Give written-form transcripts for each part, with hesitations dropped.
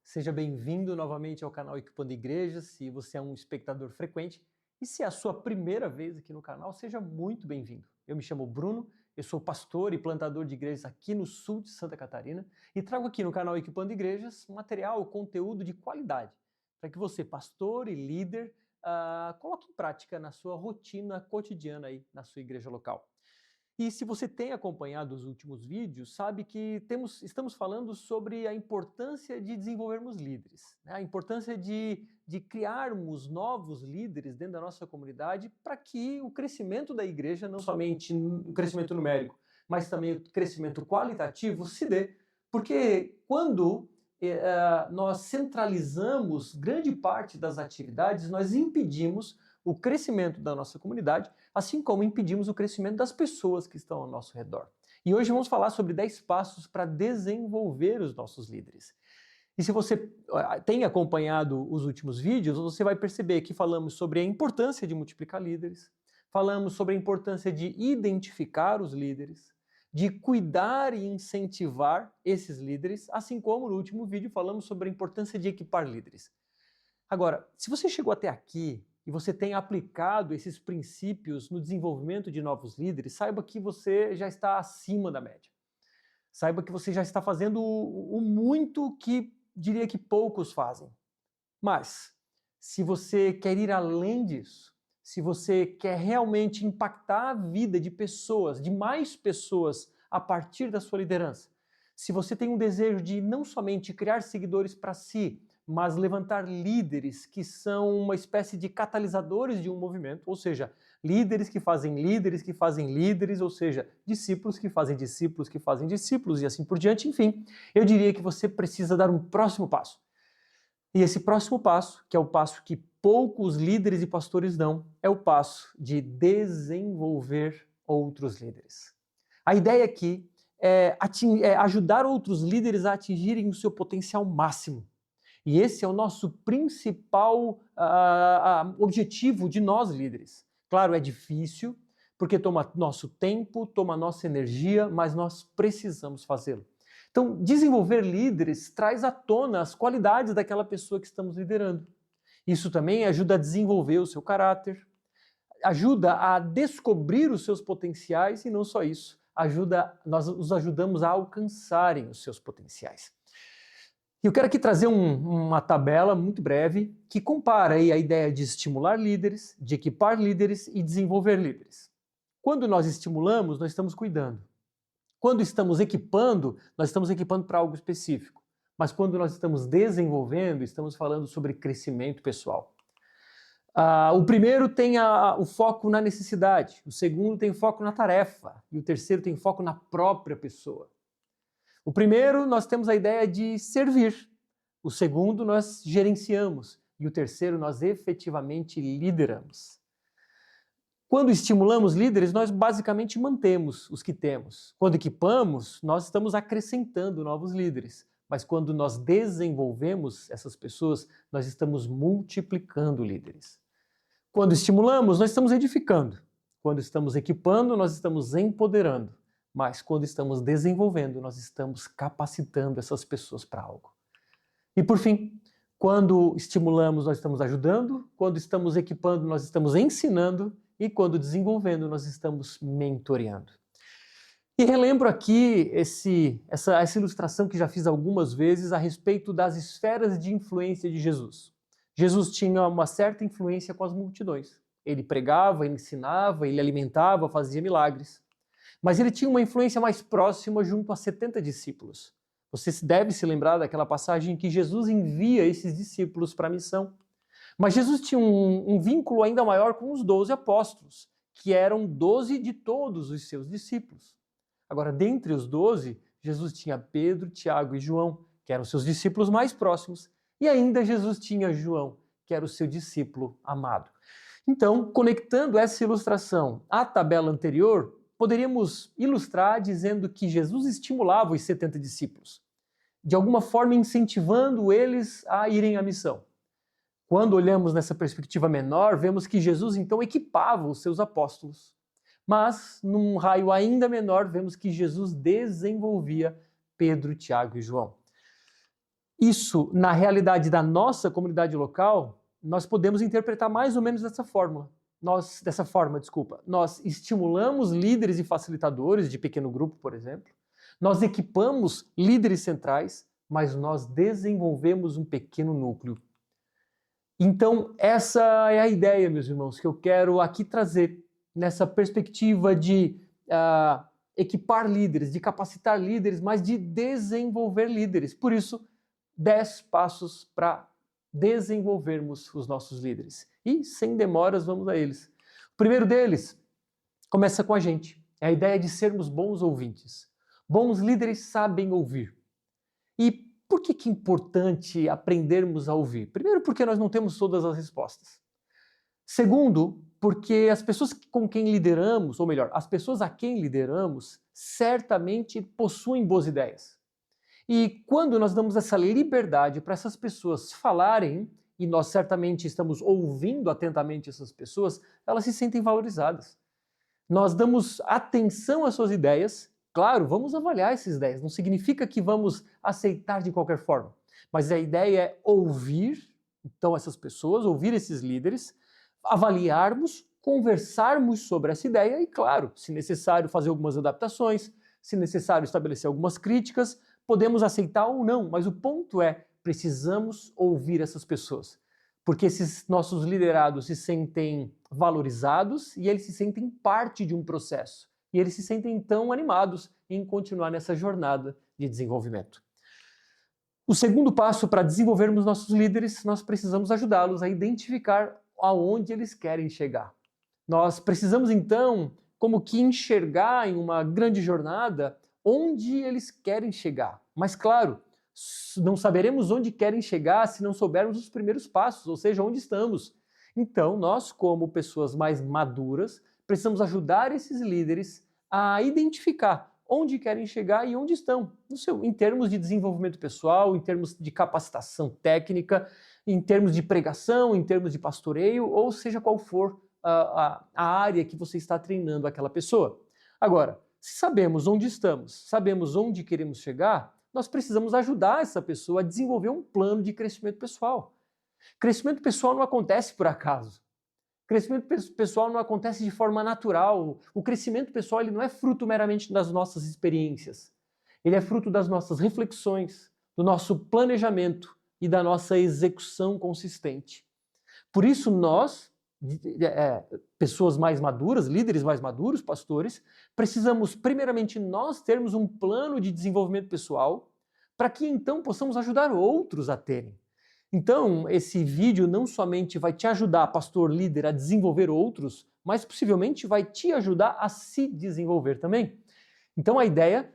Seja bem-vindo novamente ao canal Equipando Igrejas, se você é um espectador frequente. E se é a sua primeira vez aqui no canal, seja muito bem-vindo. Eu me chamo Bruno, eu sou pastor e plantador de igrejas aqui no sul de Santa Catarina e trago aqui no canal Equipando Igrejas material, conteúdo de qualidade, para que você, pastor e líder, coloque em prática na sua rotina cotidiana aí na sua igreja local. E se você tem acompanhado os últimos vídeos, sabe que estamos falando sobre a importância de desenvolvermos líderes, né? A importância de criarmos novos líderes dentro da nossa comunidade para que o crescimento da igreja, não somente o crescimento numérico, mas também o crescimento qualitativo se dê. Porque quando nós centralizamos grande parte das atividades, nós impedimos o crescimento da nossa comunidade, assim como impedimos o crescimento das pessoas que estão ao nosso redor. E hoje vamos falar sobre 10 passos para desenvolver os nossos líderes. E se você tem acompanhado os últimos vídeos, você vai perceber que falamos sobre a importância de multiplicar líderes, falamos sobre a importância de identificar os líderes, de cuidar e incentivar esses líderes, assim como no último vídeo falamos sobre a importância de equipar líderes. Agora, se você chegou até aqui e você tem aplicado esses princípios no desenvolvimento de novos líderes, saiba que você já está acima da média. Saiba que você já está fazendo o muito que diria que poucos fazem. Mas, se você quer ir além disso, se você quer realmente impactar a vida de pessoas, de mais pessoas a partir da sua liderança, se você tem um desejo de não somente criar seguidores para si, mas levantar líderes que são uma espécie de catalisadores de um movimento, ou seja, líderes que fazem líderes, ou seja, discípulos que fazem discípulos e assim por diante, enfim, eu diria que você precisa dar um próximo passo. E esse próximo passo, que é o passo que poucos líderes e pastores dão, é o passo de desenvolver outros líderes. A ideia aqui é ajudar outros líderes a atingirem o seu potencial máximo. E esse é o nosso principal objetivo de nós líderes. Claro, é difícil, porque toma nosso tempo, toma nossa energia, mas nós precisamos fazê-lo. Então, desenvolver líderes traz à tona as qualidades daquela pessoa que estamos liderando. Isso também ajuda a desenvolver o seu caráter, ajuda a descobrir os seus potenciais e não só isso, nós os ajudamos a alcançarem os seus potenciais. E eu quero aqui trazer uma tabela muito breve que compara aí a ideia de estimular líderes, de equipar líderes e desenvolver líderes. Quando nós estimulamos, nós estamos cuidando. Quando estamos equipando, nós estamos equipando para algo específico. Mas quando nós estamos desenvolvendo, estamos falando sobre crescimento pessoal. O primeiro tem o foco na necessidade, o segundo tem foco na tarefa e o terceiro tem foco na própria pessoa. O primeiro, nós temos a ideia de servir. O segundo, nós gerenciamos. E o terceiro, nós efetivamente lideramos. Quando estimulamos líderes, nós basicamente mantemos os que temos. Quando equipamos, nós estamos acrescentando novos líderes. Mas quando nós desenvolvemos essas pessoas, nós estamos multiplicando líderes. Quando estimulamos, nós estamos edificando. Quando estamos equipando, nós estamos empoderando. Mas quando estamos desenvolvendo, nós estamos capacitando essas pessoas para algo. E por fim, quando estimulamos, nós estamos ajudando, quando estamos equipando, nós estamos ensinando e quando desenvolvendo, nós estamos mentoreando. E relembro aqui essa ilustração que já fiz algumas vezes a respeito das esferas de influência de Jesus. Jesus tinha uma certa influência com as multidões. Ele pregava, ele ensinava, ele alimentava, fazia milagres. Mas ele tinha uma influência mais próxima junto a 70 discípulos. Você deve se lembrar daquela passagem em que Jesus envia esses discípulos para a missão. Mas Jesus tinha um vínculo ainda maior com os 12 apóstolos, que eram 12 de todos os seus discípulos. Agora, dentre os 12, Jesus tinha Pedro, Tiago e João, que eram seus discípulos mais próximos, e ainda Jesus tinha João, que era o seu discípulo amado. Então, conectando essa ilustração à tabela anterior, poderíamos ilustrar dizendo que Jesus estimulava os 70 discípulos, de alguma forma incentivando eles a irem à missão. Quando olhamos nessa perspectiva menor, vemos que Jesus então equipava os seus apóstolos. Mas, num raio ainda menor, vemos que Jesus desenvolvia Pedro, Tiago e João. Isso, na realidade da nossa comunidade local, nós podemos interpretar mais ou menos dessa forma. Nós estimulamos líderes e facilitadores de pequeno grupo, por exemplo. Nós equipamos líderes centrais, mas nós desenvolvemos um pequeno núcleo. Então, essa é a ideia, meus irmãos, que eu quero aqui trazer nessa perspectiva de equipar líderes, de capacitar líderes, mas de desenvolver líderes. Por isso, 10 passos para desenvolvermos os nossos líderes. E, sem demoras, vamos a eles. O primeiro deles começa com a gente. É a ideia de sermos bons ouvintes. Bons líderes sabem ouvir. E por que é importante aprendermos a ouvir? Primeiro, porque nós não temos todas as respostas. Segundo, porque as pessoas com quem lideramos, ou melhor, as pessoas a quem lideramos, certamente possuem boas ideias. E quando nós damos essa liberdade para essas pessoas falarem, e nós certamente estamos ouvindo atentamente essas pessoas, elas se sentem valorizadas. Nós damos atenção às suas ideias. Claro, vamos avaliar essas ideias, não significa que vamos aceitar de qualquer forma, mas a ideia é ouvir, então, essas pessoas, ouvir esses líderes, avaliarmos, conversarmos sobre essa ideia e, claro, se necessário fazer algumas adaptações, se necessário estabelecer algumas críticas, podemos aceitar ou não, mas o ponto é, precisamos ouvir essas pessoas, porque esses nossos liderados se sentem valorizados e eles se sentem parte de um processo. E eles se sentem tão animados em continuar nessa jornada de desenvolvimento. O segundo passo para desenvolvermos nossos líderes, nós precisamos ajudá-los a identificar aonde eles querem chegar. Nós precisamos, então, como que enxergar em uma grande jornada onde eles querem chegar. Mas, claro, não saberemos onde querem chegar se não soubermos os primeiros passos, ou seja, onde estamos. Então, nós, como pessoas mais maduras, precisamos ajudar esses líderes a identificar onde querem chegar e onde estão, em termos de desenvolvimento pessoal, em termos de capacitação técnica, em termos de pregação, em termos de pastoreio, ou seja qual for a área que você está treinando aquela pessoa. Agora, se sabemos onde estamos, sabemos onde queremos chegar, nós precisamos ajudar essa pessoa a desenvolver um plano de crescimento pessoal. Crescimento pessoal não acontece por acaso. Crescimento pessoal não acontece de forma natural. O crescimento pessoal ele não é fruto meramente das nossas experiências. Ele é fruto das nossas reflexões, do nosso planejamento e da nossa execução consistente. Por isso nós, pessoas mais maduras, líderes mais maduros, pastores, precisamos primeiramente nós termos um plano de desenvolvimento pessoal para que então possamos ajudar outros a terem. Então, esse vídeo não somente vai te ajudar, pastor, líder, a desenvolver outros, mas possivelmente vai te ajudar a se desenvolver também. Então, a ideia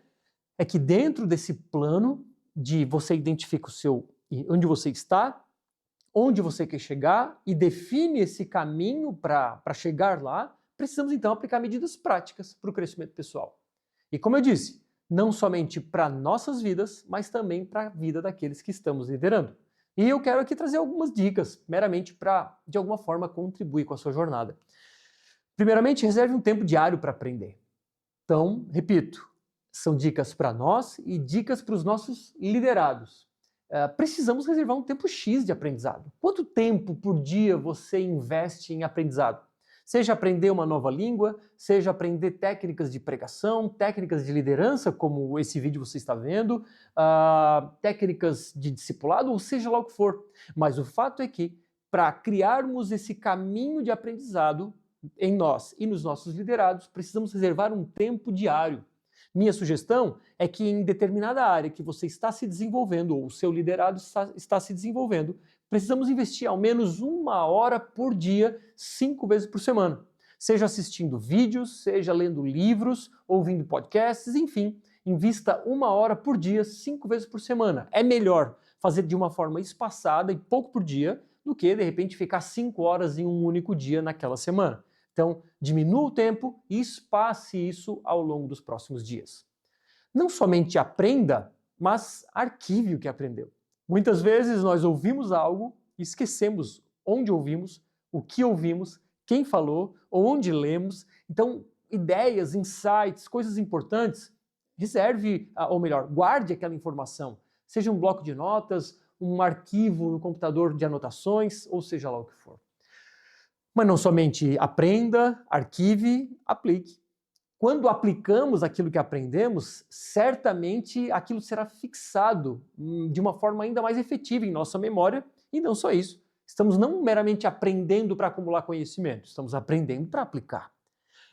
é que dentro desse plano de você identifica onde você está, onde você quer chegar e define esse caminho para chegar lá, precisamos então aplicar medidas práticas para o crescimento pessoal. E como eu disse, não somente para nossas vidas, mas também para a vida daqueles que estamos liderando. E eu quero aqui trazer algumas dicas, meramente para, de alguma forma, contribuir com a sua jornada. Primeiramente, reserve um tempo diário para aprender. Então, repito, são dicas para nós e dicas para os nossos liderados. Precisamos reservar um tempo X de aprendizado. Quanto tempo por dia você investe em aprendizado? Seja aprender uma nova língua, seja aprender técnicas de pregação, técnicas de liderança, como esse vídeo você está vendo, técnicas de discipulado, ou seja lá o que for. Mas o fato é que, para criarmos esse caminho de aprendizado em nós e nos nossos liderados, precisamos reservar um tempo diário. Minha sugestão é que em determinada área que você está se desenvolvendo, ou o seu liderado está se desenvolvendo, precisamos investir ao menos 1 hora por dia, 5 vezes por semana. Seja assistindo vídeos, seja lendo livros, ouvindo podcasts, enfim, invista 1 hora por dia, 5 vezes por semana. É melhor fazer de uma forma espaçada e pouco por dia, do que, de repente, ficar 5 horas em um único dia naquela semana. Então, diminua o tempo e espace isso ao longo dos próximos dias. Não somente aprenda, mas arquive o que aprendeu. Muitas vezes nós ouvimos algo e esquecemos onde ouvimos, o que ouvimos, quem falou, ou onde lemos. Então, ideias, insights, coisas importantes, reserve, ou melhor, guarde aquela informação. seja um bloco de notas, um arquivo no computador de anotações, ou seja lá o que for. Mas não somente aprenda, arquive, aplique. Quando aplicamos aquilo que aprendemos, certamente aquilo será fixado de uma forma ainda mais efetiva em nossa memória, e não só isso. Estamos não meramente aprendendo para acumular conhecimento, estamos aprendendo para aplicar.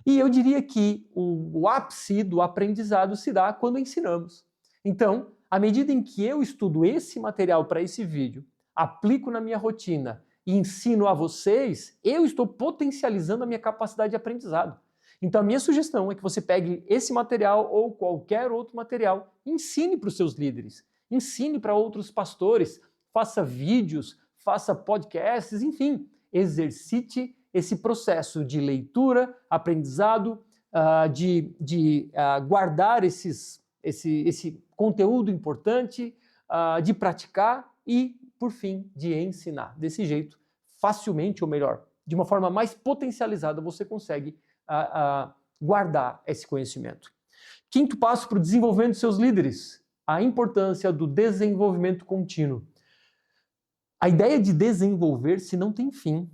E eu diria que o ápice do aprendizado se dá quando ensinamos. Então, à medida em que eu estudo esse material para esse vídeo, aplico na minha rotina e ensino a vocês, eu estou potencializando a minha capacidade de aprendizado. Então, a minha sugestão é que você pegue esse material ou qualquer outro material, ensine para os seus líderes, ensine para outros pastores, faça vídeos, faça podcasts, enfim, exercite esse processo de leitura, aprendizado, de guardar esse conteúdo importante, de praticar e, por fim, de ensinar. Desse jeito, facilmente, ou melhor, de uma forma mais potencializada, você consegue guardar esse conhecimento. Quinto passo para o desenvolvimento dos seus líderes, a importância do desenvolvimento contínuo. A ideia de desenvolver-se não tem fim.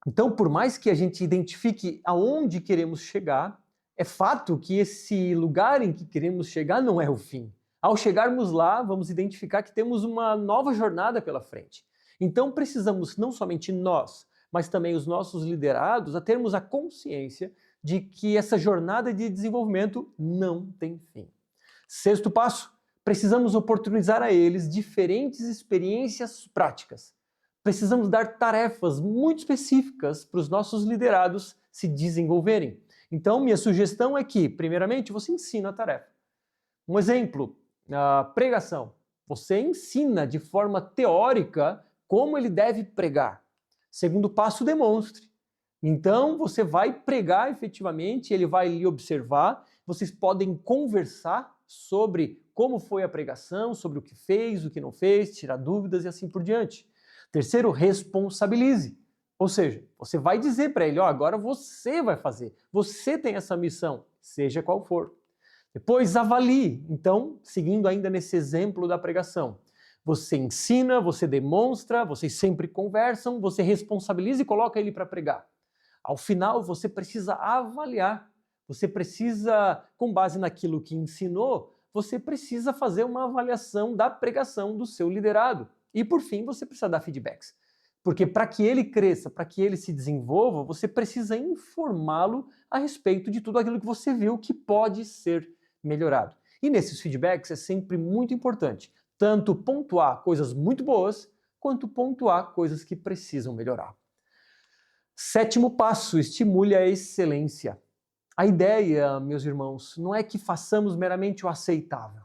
Então, por mais que a gente identifique aonde queremos chegar, é fato que esse lugar em que queremos chegar não é o fim. Ao chegarmos lá, vamos identificar que temos uma nova jornada pela frente. Então, precisamos não somente nós, mas também os nossos liderados, a termos a consciência de que essa jornada de desenvolvimento não tem fim. Sexto passo, precisamos oportunizar a eles diferentes experiências práticas. Precisamos dar tarefas muito específicas para os nossos liderados se desenvolverem. Então, minha sugestão é que, primeiramente, você ensina a tarefa. Um exemplo, a pregação. Você ensina de forma teórica como ele deve pregar. Segundo passo, demonstre. Então, você vai pregar efetivamente, ele vai lhe observar, vocês podem conversar sobre como foi a pregação, sobre o que fez, o que não fez, tirar dúvidas e assim por diante. Terceiro, responsabilize. Ou seja, você vai dizer para ele, agora você vai fazer, você tem essa missão, seja qual for. Depois, avalie. Então, seguindo ainda nesse exemplo da pregação, você ensina, você demonstra, vocês sempre conversam, você responsabiliza e coloca ele para pregar. Ao final, você precisa avaliar. Você precisa, com base naquilo que ensinou, você precisa fazer uma avaliação da pregação do seu liderado. E, por fim, você precisa dar feedbacks. Porque para que ele cresça, para que ele se desenvolva, você precisa informá-lo a respeito de tudo aquilo que você viu que pode ser melhorado. E nesses feedbacks é sempre muito importante tanto pontuar coisas muito boas, quanto pontuar coisas que precisam melhorar. Sétimo passo, estimule a excelência. A ideia, meus irmãos, não é que façamos meramente o aceitável.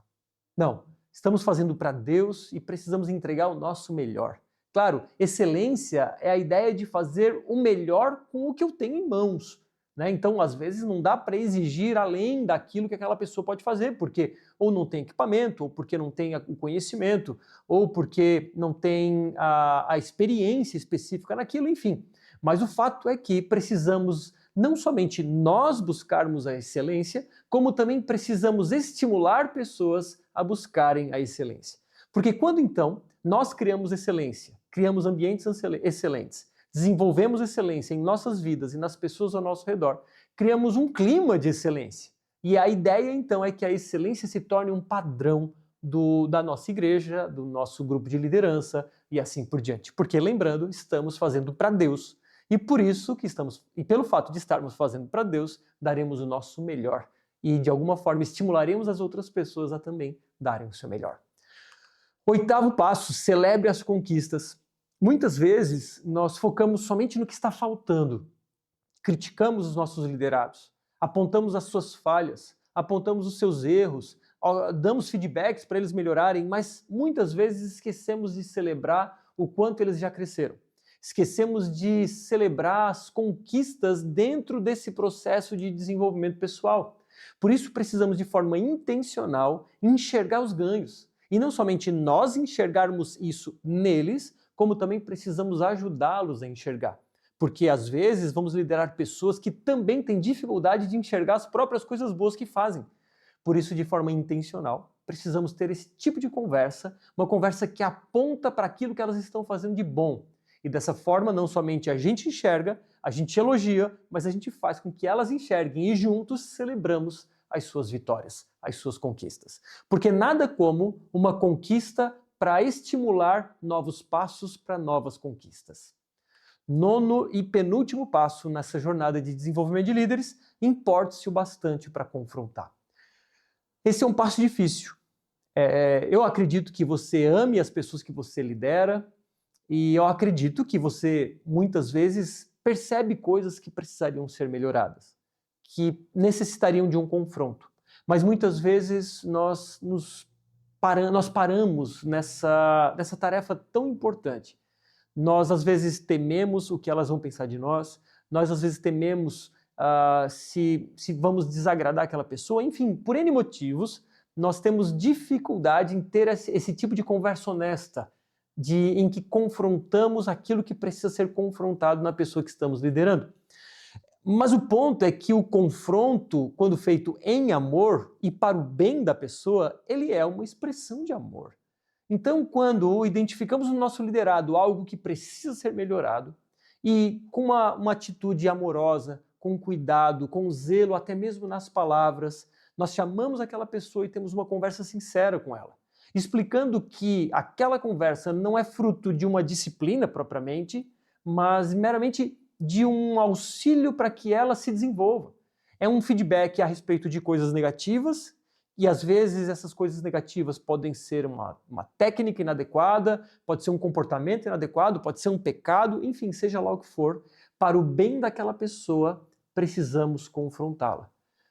Não, estamos fazendo para Deus e precisamos entregar o nosso melhor. Claro, excelência é a ideia de fazer o melhor com o que eu tenho em mãos. Então, às vezes, não dá para exigir além daquilo que aquela pessoa pode fazer, porque ou não tem equipamento, ou porque não tem o conhecimento, ou porque não tem a experiência específica naquilo, enfim. Mas o fato é que precisamos não somente nós buscarmos a excelência, como também precisamos estimular pessoas a buscarem a excelência. Porque quando, então, nós criamos excelência, criamos ambientes excelentes, desenvolvemos excelência em nossas vidas e nas pessoas ao nosso redor, criamos um clima de excelência. E a ideia, então, é que a excelência se torne um padrão da nossa igreja, do nosso grupo de liderança e assim por diante. Porque, lembrando, estamos fazendo para Deus e por isso que e pelo fato de estarmos fazendo para Deus, daremos o nosso melhor e, de alguma forma, estimularemos as outras pessoas a também darem o seu melhor. Oitavo passo, celebre as conquistas. Muitas vezes nós focamos somente no que está faltando, criticamos os nossos liderados, apontamos as suas falhas, apontamos os seus erros, damos feedbacks para eles melhorarem, mas muitas vezes esquecemos de celebrar o quanto eles já cresceram. Esquecemos de celebrar as conquistas dentro desse processo de desenvolvimento pessoal. Por isso precisamos de forma intencional enxergar os ganhos. E não somente nós enxergarmos isso neles, como também precisamos ajudá-los a enxergar. Porque às vezes vamos liderar pessoas que também têm dificuldade de enxergar as próprias coisas boas que fazem. Por isso, de forma intencional, precisamos ter esse tipo de conversa, uma conversa que aponta para aquilo que elas estão fazendo de bom. E dessa forma, não somente a gente enxerga, a gente elogia, mas a gente faz com que elas enxerguem e juntos celebramos as suas vitórias, as suas conquistas. Porque nada como uma conquista para estimular novos passos para novas conquistas. Nono e penúltimo passo nessa jornada de desenvolvimento de líderes, importe-se o bastante para confrontar. Esse é um passo difícil. Eu acredito que você ame as pessoas que você lidera e eu acredito que você, muitas vezes, percebe coisas que precisariam ser melhoradas, que necessitariam de um confronto. Mas muitas vezes nós paramos nessa tarefa tão importante. Nós, às vezes, tememos o que elas vão pensar de nós, nós, às vezes, tememos se vamos desagradar aquela pessoa, enfim, por N motivos, nós temos dificuldade em ter esse tipo de conversa honesta, em que confrontamos aquilo que precisa ser confrontado na pessoa que estamos liderando. Mas o ponto é que o confronto, quando feito em amor e para o bem da pessoa, ele é uma expressão de amor. Então, quando identificamos no nosso liderado algo que precisa ser melhorado e com uma atitude amorosa, com cuidado, com zelo, até mesmo nas palavras, nós chamamos aquela pessoa e temos uma conversa sincera com ela, explicando que aquela conversa não é fruto de uma disciplina propriamente, mas meramente de um auxílio para que ela se desenvolva. É um feedback a respeito de coisas negativas, e às vezes essas coisas negativas podem ser uma técnica inadequada, pode ser um comportamento inadequado, pode ser um pecado, enfim, seja lá o que for, para o bem daquela pessoa, precisamos confrontá-la.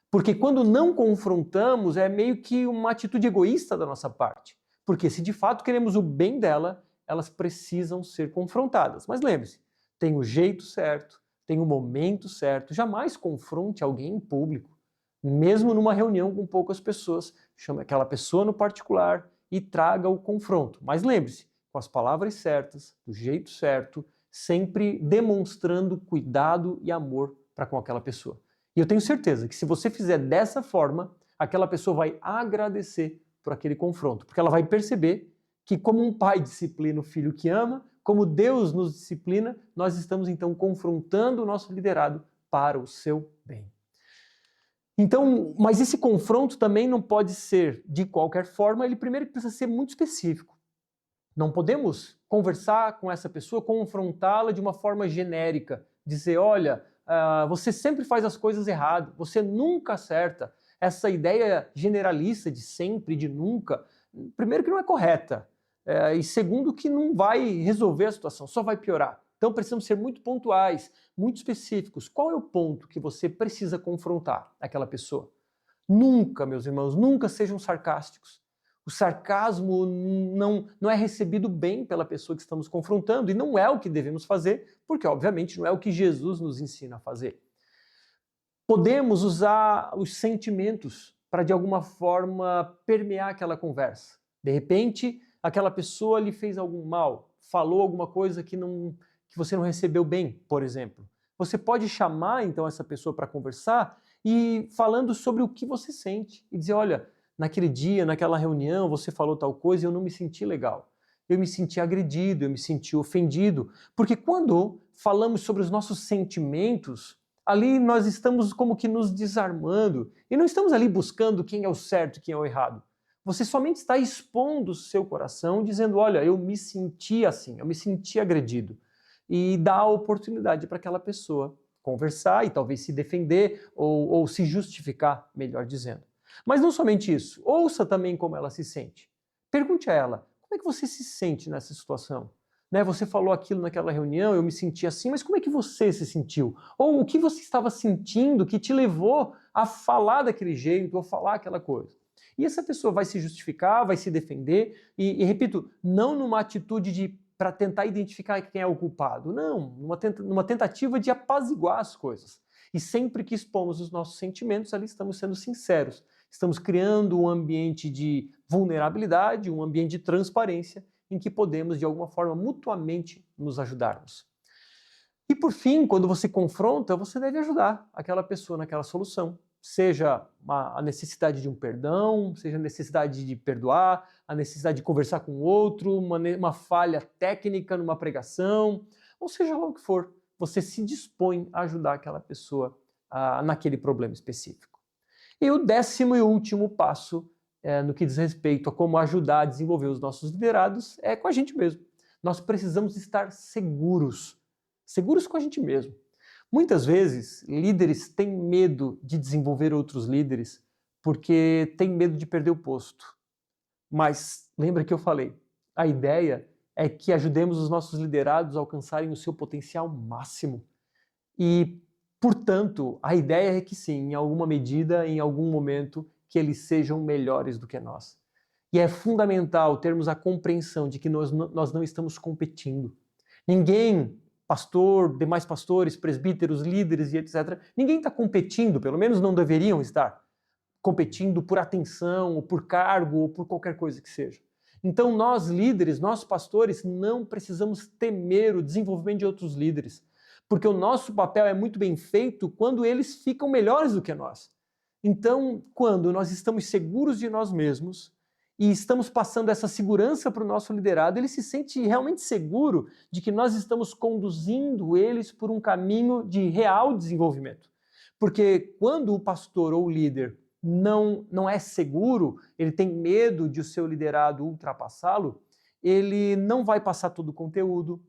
Porque quando não confrontamos, é meio que uma atitude egoísta da nossa parte. Porque se de fato queremos o bem dela, elas precisam ser confrontadas. Mas lembre-se, tem o jeito certo, tem o momento certo, jamais confronte alguém em público. Mesmo numa reunião com poucas pessoas, chame aquela pessoa no particular e traga o confronto. Mas lembre-se, com as palavras certas, do jeito certo, sempre demonstrando cuidado e amor para com aquela pessoa. E eu tenho certeza que se você fizer dessa forma, aquela pessoa vai agradecer por aquele confronto, porque ela vai perceber que como um pai disciplina o filho que ama, como Deus nos disciplina, nós estamos então confrontando o nosso liderado para o seu bem. Então, mas esse confronto também não pode ser de qualquer forma, ele primeiro precisa ser muito específico. Não podemos conversar com essa pessoa, confrontá-la de uma forma genérica, dizer, olha, você sempre faz as coisas errado, você nunca acerta. Essa ideia generalista de sempre, de nunca, primeiro que não é correta, e segundo que não vai resolver a situação, só vai piorar. Então precisamos ser muito pontuais, muito específicos. Qual é o ponto que você precisa confrontar aquela pessoa? Nunca, meus irmãos, nunca sejam sarcásticos. O sarcasmo não é recebido bem pela pessoa que estamos confrontando e não é o que devemos fazer, porque obviamente não é o que Jesus nos ensina a fazer. Podemos usar os sentimentos para de alguma forma permear aquela conversa. De repente, aquela pessoa lhe fez algum mal, falou alguma coisa que você não recebeu bem, por exemplo. Você pode chamar então essa pessoa para conversar e falando sobre o que você sente e dizer, olha, naquele dia, naquela reunião, você falou tal coisa e eu não me senti legal. Eu me senti agredido, eu me senti ofendido. Porque quando falamos sobre os nossos sentimentos, ali nós estamos como que nos desarmando e não estamos ali buscando quem é o certo e quem é o errado. Você somente está expondo o seu coração, dizendo, olha, eu me senti assim, eu me senti agredido. E dá a oportunidade para aquela pessoa conversar e talvez se defender ou se justificar, melhor dizendo. Mas não somente isso, ouça também como ela se sente. Pergunte a ela, como é que você se sente nessa situação? Você falou aquilo naquela reunião, eu me senti assim, mas como é que você se sentiu? Ou o que você estava sentindo que te levou a falar daquele jeito ou falar aquela coisa? E essa pessoa vai se justificar, vai se defender e repito, não numa atitude para tentar identificar quem é o culpado, não, numa tentativa de apaziguar as coisas. E sempre que expomos os nossos sentimentos, ali estamos sendo sinceros. Estamos criando um ambiente de vulnerabilidade, um ambiente de transparência, em que podemos, de alguma forma, mutuamente nos ajudarmos. E por fim, quando você confronta, você deve ajudar aquela pessoa naquela solução. seja a necessidade de um perdão, seja a necessidade de perdoar, a necessidade de conversar com o outro, uma falha técnica numa pregação, ou seja lá o que for, você se dispõe a ajudar aquela pessoa naquele problema específico. E o 10º e último passo, no que diz respeito a como ajudar a desenvolver os nossos liderados, é com a gente mesmo. Nós precisamos estar seguros com a gente mesmo. Muitas vezes, líderes têm medo de desenvolver outros líderes porque têm medo de perder o posto. Mas lembra que eu falei, a ideia é que ajudemos os nossos liderados a alcançarem o seu potencial máximo. E, portanto, a ideia é que sim, em alguma medida, em algum momento, que eles sejam melhores do que nós. E é fundamental termos a compreensão de que nós não estamos competindo. Ninguém, pastor, demais pastores, presbíteros, líderes e etc., ninguém está competindo, pelo menos não deveriam estar competindo por atenção, ou por cargo, ou por qualquer coisa que seja. Então nós líderes, nós pastores, não precisamos temer o desenvolvimento de outros líderes, porque o nosso papel é muito bem feito quando eles ficam melhores do que nós. Então, quando nós estamos seguros de nós mesmos e estamos passando essa segurança para o nosso liderado, ele se sente realmente seguro de que nós estamos conduzindo eles por um caminho de real desenvolvimento. Porque quando o pastor ou o líder não é seguro, ele tem medo de o seu liderado ultrapassá-lo, ele não vai passar todo o conteúdo,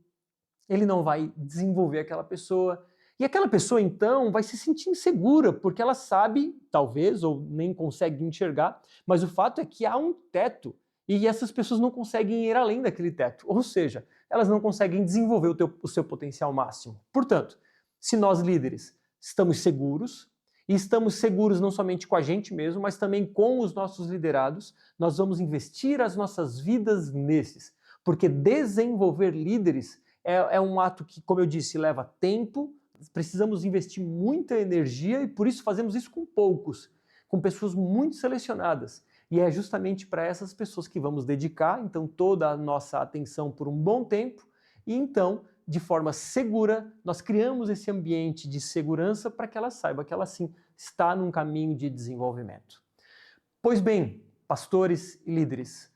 ele não vai desenvolver aquela pessoa, e aquela pessoa então vai se sentir insegura, porque ela sabe, talvez, ou nem consegue enxergar, mas o fato é que há um teto, e essas pessoas não conseguem ir além daquele teto, ou seja, elas não conseguem desenvolver o seu potencial máximo. Portanto, se nós líderes estamos seguros, e estamos seguros não somente com a gente mesmo, mas também com os nossos liderados, nós vamos investir as nossas vidas nesses. Porque desenvolver líderes é um ato que, como eu disse, leva tempo, precisamos investir muita energia e por isso fazemos isso com poucos, com pessoas muito selecionadas. E é justamente para essas pessoas que vamos dedicar, então, toda a nossa atenção por um bom tempo e então, de forma segura, nós criamos esse ambiente de segurança para que ela saiba que ela sim está num caminho de desenvolvimento. Pois bem, pastores e líderes,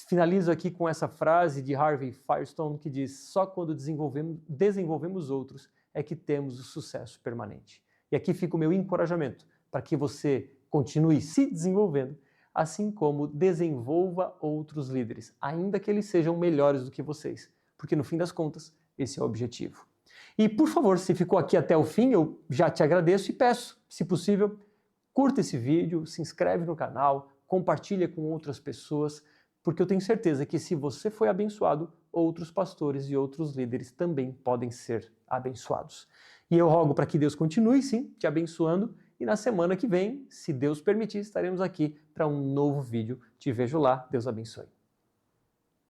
finalizo aqui com essa frase de Harvey Firestone que diz: só quando desenvolvemos outros é que temos o sucesso permanente. E aqui fica o meu encorajamento para que você continue se desenvolvendo, assim como desenvolva outros líderes, ainda que eles sejam melhores do que vocês, porque no fim das contas, esse é o objetivo. E, por favor, se ficou aqui até o fim, eu já te agradeço e peço, se possível, curta esse vídeo, se inscreve no canal, compartilha com outras pessoas, porque eu tenho certeza que se você foi abençoado, outros pastores e outros líderes também podem ser abençoados. E eu rogo para que Deus continue, sim, te abençoando, e na semana que vem, se Deus permitir, estaremos aqui para um novo vídeo. Te vejo lá, Deus abençoe.